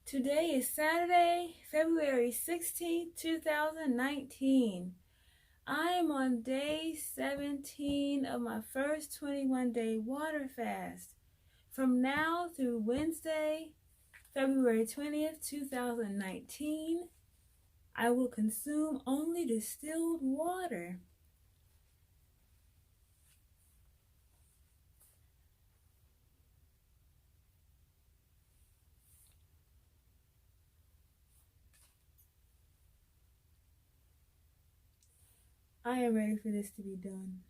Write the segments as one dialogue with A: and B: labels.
A: Today is Saturday, February 16th, 2019. I am on day 17 of my first 21-day water fast. From now through Wednesday, February 20th, 2019, I will consume only distilled water. I am ready for this to be done.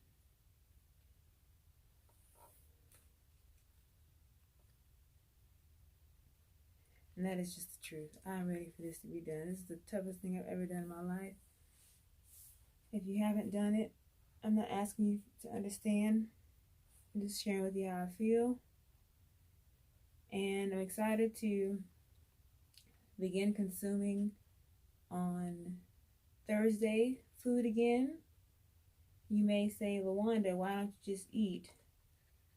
A: And that is just the truth. I'm ready for this to be done. This is the toughest thing I've ever done in my life. If you haven't done it, I'm not asking you to understand. I'm just sharing with you how I feel. And I'm excited to begin consuming on Thursday food again. You may say, LaWanda, why don't you just eat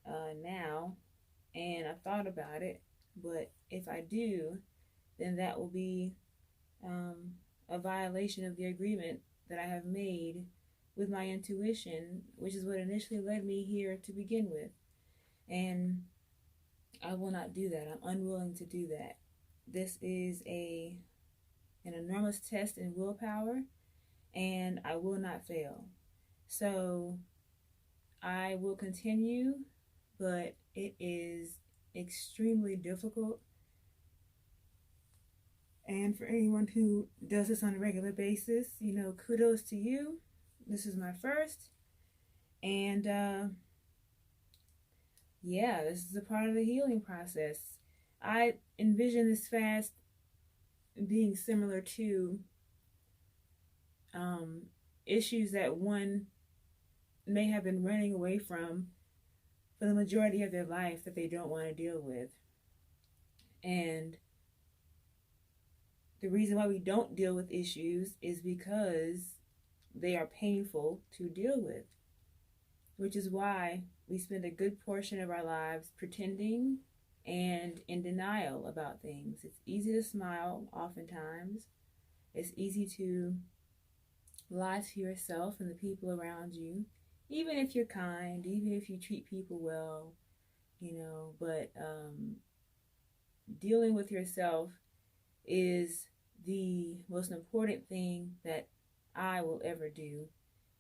A: now? And I thought about it, but if I do, then that will be a violation of the agreement that I have made with my intuition, which is what initially led me here to begin with. And I will not do that. I'm unwilling to do that. This is an enormous test in willpower, and I will not fail. So I will continue, but it is extremely difficult. And for anyone who does this on a regular basis, kudos to you. This is my first. And this is a part of the healing process. I envision this fast being similar to issues that one may have been running away from for the majority of their life that they don't want to deal with. And the reason why we don't deal with issues is because they are painful to deal with, which is why we spend a good portion of our lives pretending and in denial about things. It's easy to smile oftentimes. It's easy to lie to yourself and the people around you, even if you're kind, even if you treat people well, but dealing with yourself is the most important thing that I will ever do.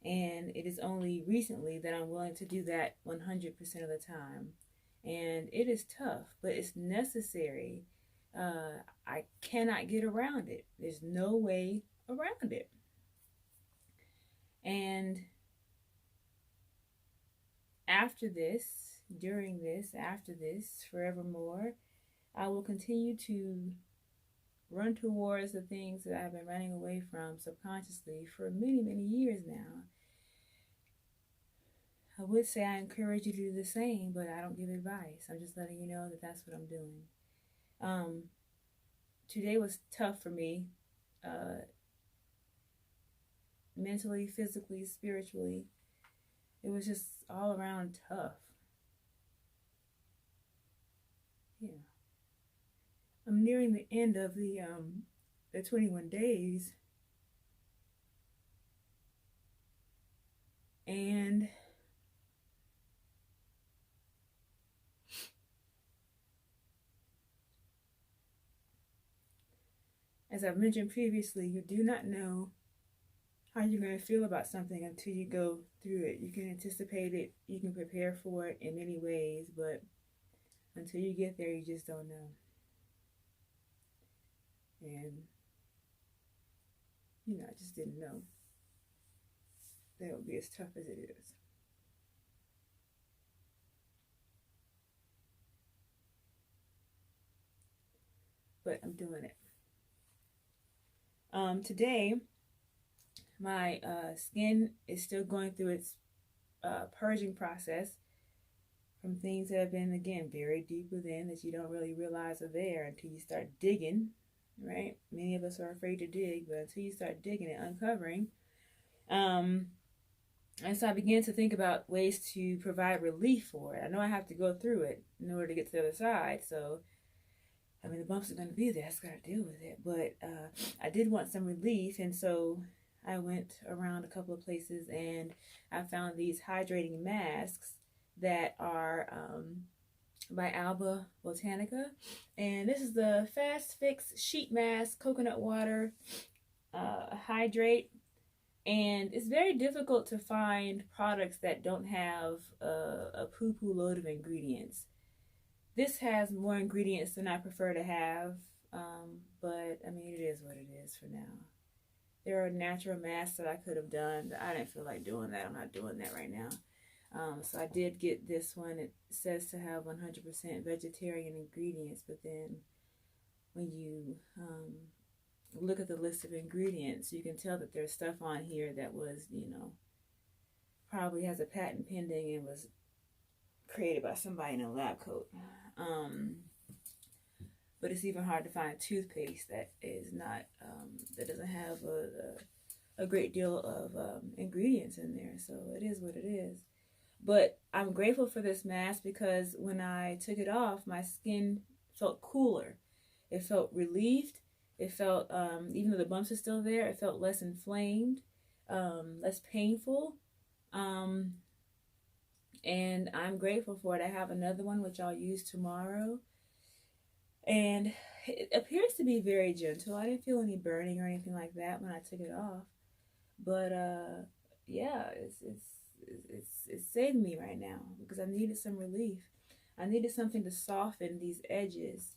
A: And it is only recently that I'm willing to do that 100% of the time. And it is tough, but it's necessary. I cannot get around it. There's no way around it. And after this, during this, after this, forevermore, I will continue to run towards the things that I've been running away from subconsciously for many, many years now. I would say I encourage you to do the same, but I don't give advice. I'm just letting you know that that's what I'm doing. Today was tough for me, mentally, physically, spiritually. It was just all around tough. Yeah. I'm nearing the end of the 21 days. And as I've mentioned previously, you do not know how you're going to feel about something until you go through it. You can anticipate it, you can prepare for it in many ways, but until you get there, you just don't know. And, I just didn't know that it would be as tough as it is. But I'm doing it. Today, my skin is still going through its purging process from things that have been, again, very deep within that you don't really realize are there until you start digging, right? Many of us are afraid to dig, but until you start digging and uncovering. And so I began to think about ways to provide relief for it. I know I have to go through it in order to get to the other side, so I mean, the bumps are going to be there. I just got to deal with it. But I did want some relief, and so I went around a couple of places, and I found these hydrating masks that are by Alba Botanica. And this is the Fast Fix Sheet Mask, Coconut Water, Hydrate. And it's very difficult to find products that don't have a poo-poo load of ingredients. This has more ingredients than I prefer to have, but I mean, it is what it is for now. There are natural masks that I could have done. I didn't feel like doing that. I'm not doing that right now. So I did get this one. It says to have 100% vegetarian ingredients, but then when you look at the list of ingredients, you can tell that there's stuff on here that was, probably has a patent pending and was created by somebody in a lab coat. But it's even hard to find toothpaste that is not, that doesn't have a great deal of ingredients in there. So it is what it is. But I'm grateful for this mask because when I took it off, my skin felt cooler. It felt relieved. It felt, even though the bumps are still there, it felt less inflamed, less painful. And I'm grateful for it. I have another one which I'll use tomorrow. And it appears to be very gentle. I didn't feel any burning or anything like that when I took it off. But yeah, it's saved me right now because I needed some relief. I needed something to soften these edges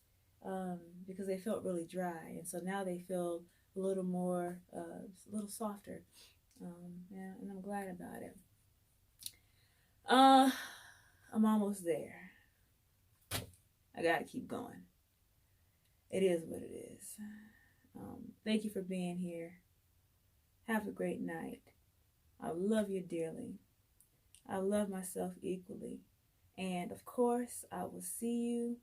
A: because they felt really dry, and so now they feel a little more, a little softer. Yeah, and I'm glad about it. I'm almost there. I gotta keep going. It is what it is. Thank you for being here. Have a great night. I love you dearly. I love myself equally. And of course, I will see you